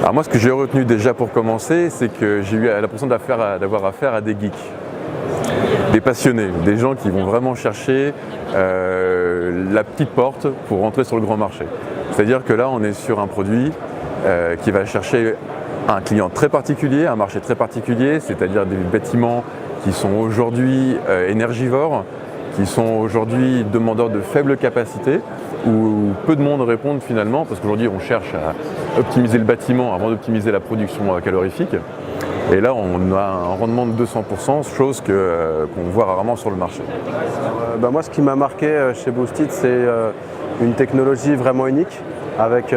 Alors moi, ce que j'ai retenu déjà pour commencer, c'est que j'ai eu l'impression d'avoir affaire à des geeks, des passionnés, des gens qui vont vraiment chercher la petite porte pour rentrer sur le grand marché. C'est-à-dire que là, on est sur un produit qui va chercher un client très particulier, un marché très particulier, c'est-à-dire des bâtiments qui sont aujourd'hui énergivores, qui sont aujourd'hui demandeurs de faible capacité, où peu de monde répondent finalement, parce qu'aujourd'hui on cherche à optimiser le bâtiment avant d'optimiser la production calorifique. Et là on a un rendement de 200%, chose qu'on voit rarement sur le marché. Moi, ce qui m'a marqué chez Boostit, c'est une technologie vraiment unique, avec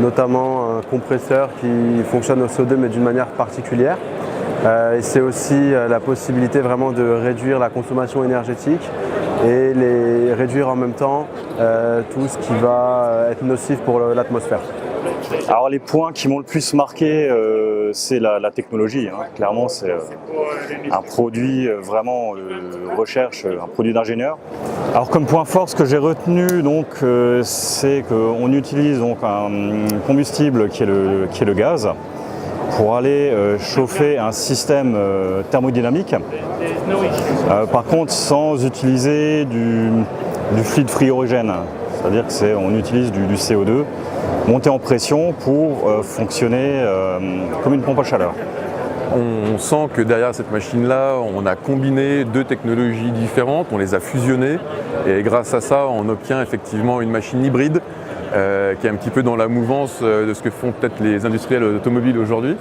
notamment un compresseur qui fonctionne au CO2 mais d'une manière particulière. Et c'est aussi la possibilité vraiment de réduire la consommation énergétique et réduire en même temps tout ce qui va être nocif pour l'atmosphère. Alors les points qui m'ont le plus marqué, c'est la technologie. Clairement, c'est un produit vraiment recherche, un produit d'ingénieur. Alors comme point fort, ce que j'ai retenu, c'est qu'on utilise un combustible qui est le gaz, pour aller chauffer un système thermodynamique, par contre sans utiliser du fluide frigorigène, c'est-à-dire qu'on utilise du CO2 monté en pression pour fonctionner comme une pompe à chaleur. On sent que derrière cette machine-là, on a combiné deux technologies différentes, on les a fusionnées et grâce à ça, on obtient effectivement une machine hybride qui est un petit peu dans la mouvance de ce que font peut-être les industriels automobiles aujourd'hui.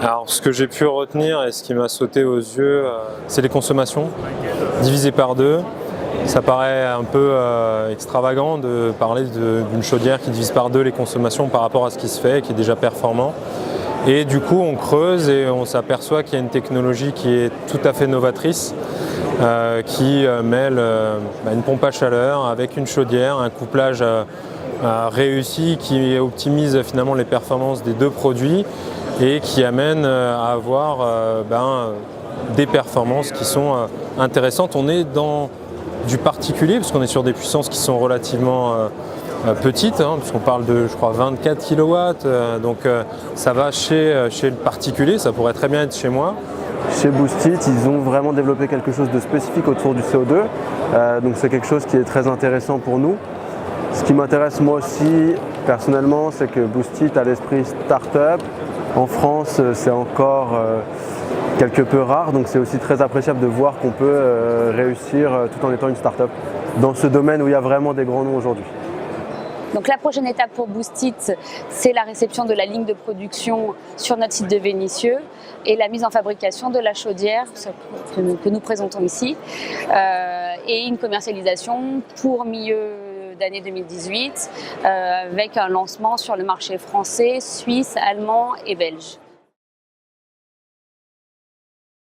Alors ce que j'ai pu retenir et ce qui m'a sauté aux yeux, c'est les consommations divisées par deux. Ça paraît un peu extravagant de parler d'une chaudière qui divise par deux les consommations par rapport à ce qui se fait et qui est déjà performant. Et du coup on creuse et on s'aperçoit qu'il y a une technologie qui est tout à fait novatrice, qui mêle une pompe à chaleur avec une chaudière, un couplage réussi qui optimise finalement les performances des deux produits et qui amène à avoir des performances qui sont intéressantes. On est dans du particulier parce qu'on est sur des puissances qui sont relativement petites, puisqu'on parle de, je crois, 24 kW, donc ça va chez le particulier, ça pourrait très bien être chez moi. Chez Boostit, ils ont vraiment développé quelque chose de spécifique autour du CO2, donc c'est quelque chose qui est très intéressant pour nous. Ce qui m'intéresse moi aussi personnellement, c'est que Boostit a l'esprit start-up. En France, c'est encore quelque peu rare, donc c'est aussi très appréciable de voir qu'on peut réussir tout en étant une start-up dans ce domaine où il y a vraiment des grands noms aujourd'hui. Donc la prochaine étape pour Boostit, c'est la réception de la ligne de production sur notre site de Vénissieux et la mise en fabrication de la chaudière que nous présentons ici et une commercialisation pour milieu d'année 2018 avec un lancement sur le marché français, suisse, allemand et belge.